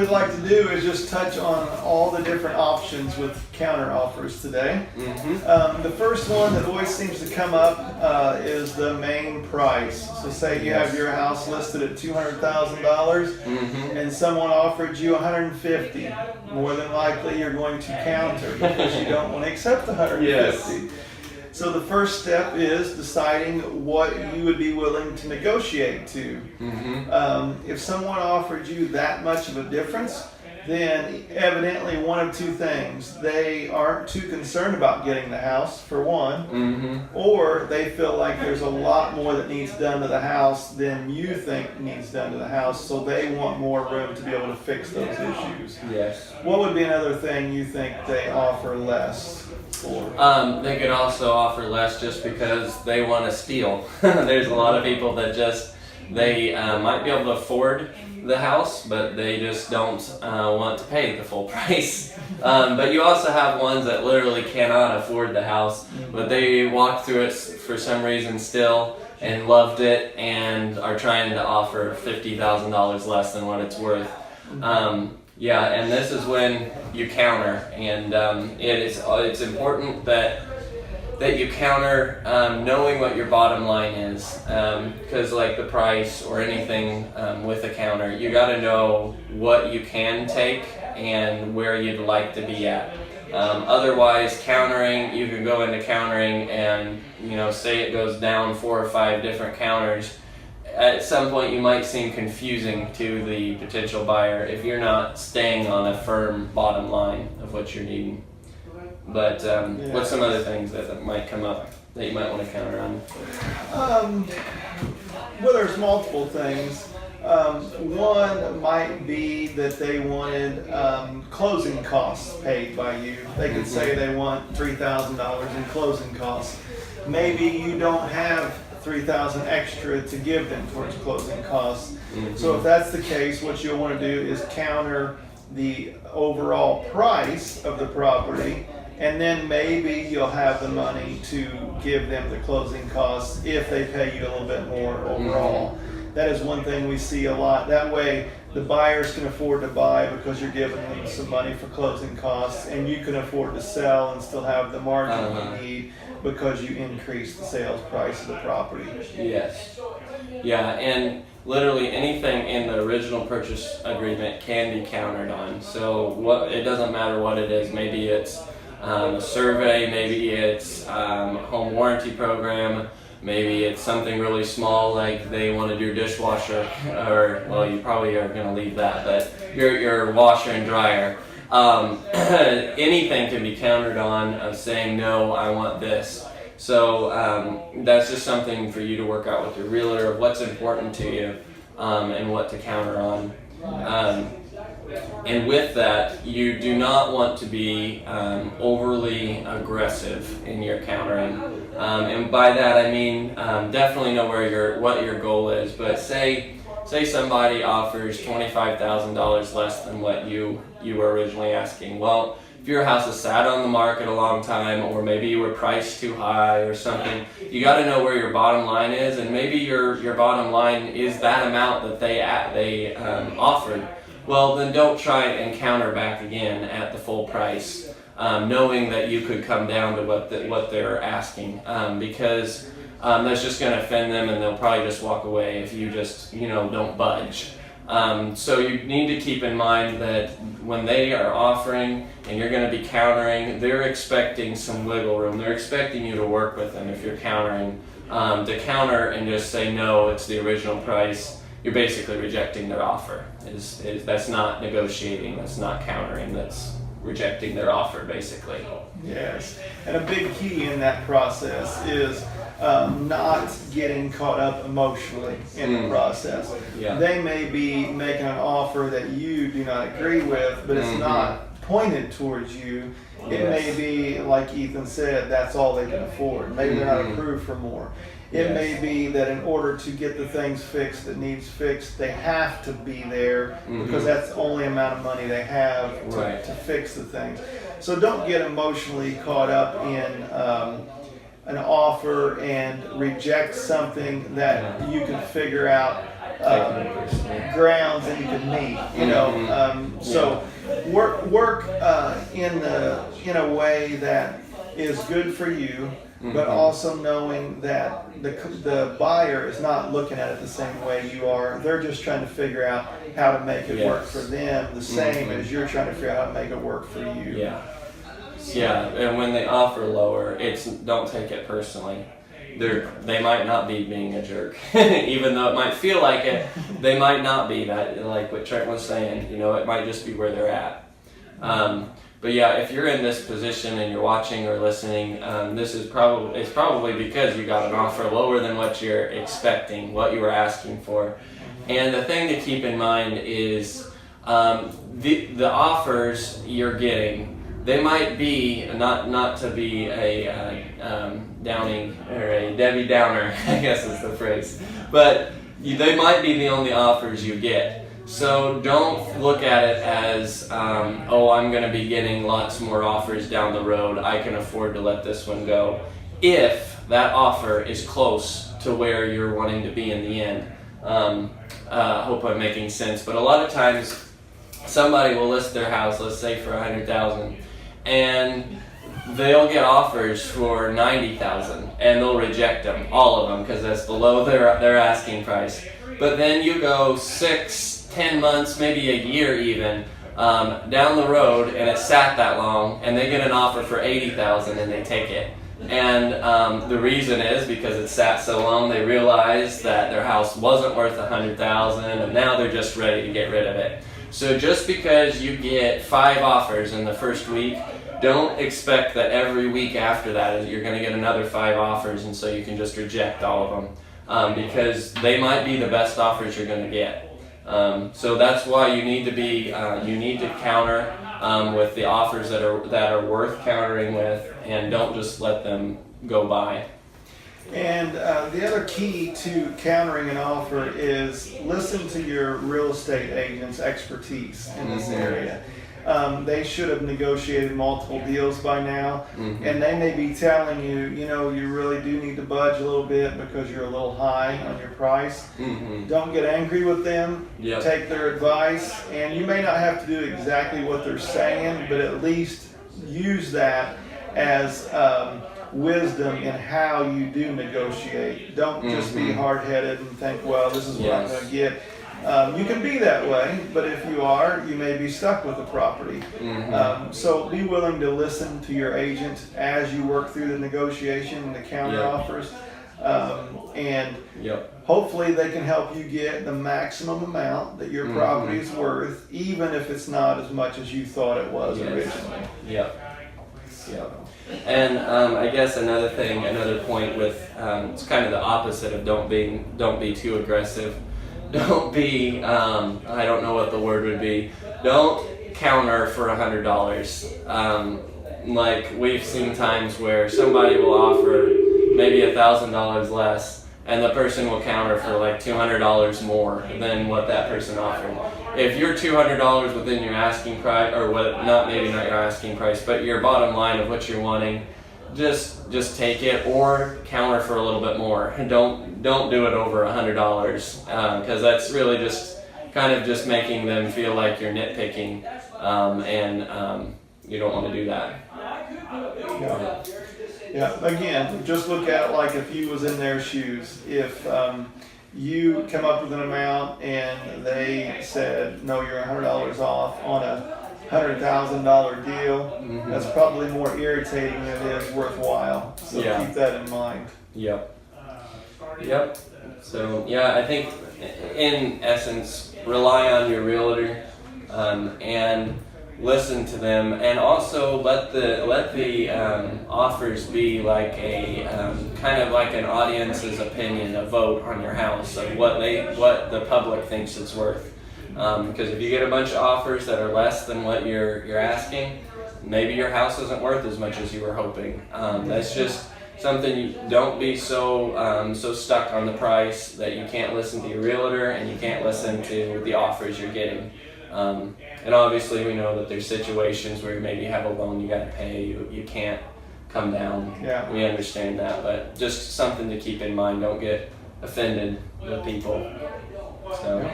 we'd like to do is just touch on all the different options with counter offers today. The first one that always seems to come up is the main price. So say you have your house listed at $200,000 and someone offered you $150,000. More than likely you're going to counter because you don't want to accept the $150,000. Yes. So the first step is deciding what you would be willing to negotiate to. If someone offered you that much of a difference, then evidently one of two things. They aren't too concerned about getting the house, for one, or they feel like there's a lot more that needs done to the house than you think needs done to the house, so they want more room to be able to fix those issues. Yes. What would be another thing you think they offer less for? They could also offer less just because they want to steal. There's a lot of people that they might be able to afford the house, but they just don't want to pay the full price. But you also have ones that literally cannot afford the house, but they walked through it for some reason still and loved it and are trying to offer $50,000 less than what it's worth. Yeah, and this is when you counter, and it's important that you counter knowing what your bottom line is, because like the price or anything with a counter, you got to know what you can take and where you'd like to be at. Otherwise, countering, you can go into countering and say it goes down 4 or 5 different counters. At some point you might seem confusing to the potential buyer if you're not staying on a firm bottom line of what you're needing. But what's some other things that might come up that you might want to counter on? Well, there's multiple things. One might be that they wanted closing costs paid by you. They could say they want $3,000 in closing costs. Maybe you don't have $3,000 extra to give them towards closing costs. So if that's the case, what you'll want to do is counter the overall price of the property, and then maybe you'll have the money to give them the closing costs if they pay you a little bit more overall. That is one thing we see a lot. That way the buyers can afford to buy because you're giving them some money for closing costs, and you can afford to sell and still have the margin you need because you increase the sales price of the property. Yes. Yeah, and literally anything in the original purchase agreement can be countered on. So it doesn't matter what it is. Maybe it's a survey, maybe it's home warranty program, maybe it's something really small like they want to do dishwasher, or well, you probably are going to leave that, but your washer and dryer. Anything can be countered on of saying, no, I want this. So that's just something for you to work out with your realtor of what's important to you and what to counter on. And with that, you do not want to be overly aggressive in your countering. And by that I mean definitely know what your goal is. But say somebody offers $25,000 less than what you were originally asking. Well, if your house has sat on the market a long time, or maybe you were priced too high or something, you got to know where your bottom line is, and maybe your bottom line is that amount that they offered. Well, then don't try and counter back again at the full price, knowing that you could come down to what they're asking, because that's just going to offend them, and they'll probably just walk away if you just don't budge. So you need to keep in mind that when they are offering and you're going to be countering, they're expecting some wiggle room. They're expecting you to work with them if you're countering. To counter and just say no, it's the original price, you're basically rejecting their offer. That's not negotiating, that's not countering, that's rejecting their offer basically. Yes, and a big key in that process is not getting caught up emotionally in the process. Yeah. They may be making an offer that you do not agree with, but it's not pointed towards you. It may be, like Ethan said, that's all they can afford. Maybe they're not approved for more. It may be that in order to get the things fixed that needs fixed, they have to be there because that's the only amount of money they have to fix the things. So don't get emotionally caught up in an offer and reject something that you can figure out grounds that you could meet. You know, so work in a way that is good for you, but also knowing that the buyer is not looking at it the same way you are. They're just trying to figure out how to make it work for them, the same as you're trying to figure out how to make it work for you. Yeah, and when they offer lower, don't take it personally. They might not be being a jerk, even though it might feel like it. They might not be that, like what Trent was saying. You know, it might just be where they're at. But yeah, if you're in this position and you're watching or listening, it's probably because you got an offer lower than what you're expecting, what you were asking for. And the thing to keep in mind is the offers you're getting. They might be, not to be a Downing or a Debbie Downer, I guess is the phrase, but they might be the only offers you get. So don't look at it as, I'm going to be getting lots more offers down the road. I can afford to let this one go. If that offer is close to where you're wanting to be in the end. Hope I'm making sense, but a lot of times somebody will list their house, let's say for $100,000, and they'll get offers for $90,000, and they'll reject them, all of them, because that's below their asking price. But then you go 6, 10 months, maybe a year even, down the road, and it sat that long, and they get an offer for $80,000, and they take it. And the reason is because it sat so long, they realized that their house wasn't worth $100,000, and now they're just ready to get rid of it. So just because you get 5 offers in the first week, don't expect that every week after that you're going to get another 5 offers, and so you can just reject all of them, because they might be the best offers you're going to get. So that's why you need to counter with the offers that are worth countering with, and don't just let them go by. And the other key to countering an offer is listen to your real estate agent's expertise in this area. They should have negotiated multiple deals by now, and they may be telling you, you really do need to budge a little bit because you're a little high on your price. Don't get angry with them. Take their advice, and you may not have to do exactly what they're saying, but at least use that as wisdom in how you do negotiate. Don't just be hard-headed and think, well, this is what I'm going to get. You can be that way, but if you are, you may be stuck with the property. So be willing to listen to your agent as you work through the negotiation and the counter offers. And hopefully they can help you get the maximum amount that your property is worth, even if it's not as much as you thought it was originally. And I guess another point with it's kind of the opposite of don't be too aggressive. Don't be I don't know what the word would be. Don't counter for $100. Like we've seen times where somebody will offer maybe $1,000 less, and the person will counter for like $200 more than what that person offered. If you're $200 within your asking price, or maybe not your asking price, but your bottom line of what you're wanting, just take it or counter for a little bit more. And don't do it over $100, because that's really just kind of just making them feel like you're nitpicking, and you don't want to do that. Again, just look at it like if you was in their shoes. If you come up with an amount and they said, no, you're $100 off on a $100,000 deal, that's probably more irritating than it is worthwhile. So keep that in mind. Yep. So I think in essence, rely on your realtor, and listen to them, and also let the offers be like a kind of like an audience's opinion, a vote on your house of what the public thinks it's worth. Because if you get a bunch of offers that are less than what you're asking, maybe your house isn't worth as much as you were hoping. That's just something. You don't be so stuck on the price that you can't listen to your realtor and you can't listen to the offers you're getting. And obviously we know that there's situations where you maybe have a loan you got to pay, you can't come down. We understand that, but just something to keep in mind. Don't get offended the people. So.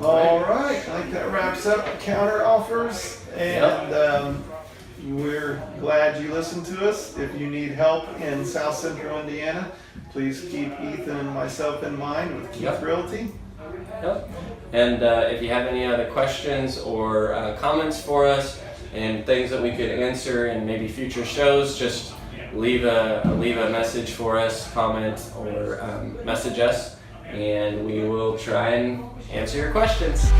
All right, I think that wraps up counter offers, and we're glad you listened to us. If you need help in South Central Indiana, please keep Ethan and myself in mind with Keith Realty. Yep. And if you have any other questions or comments for us and things that we could answer in maybe future shows, just leave a message for us, comment, or message us, and we will try and answer your questions.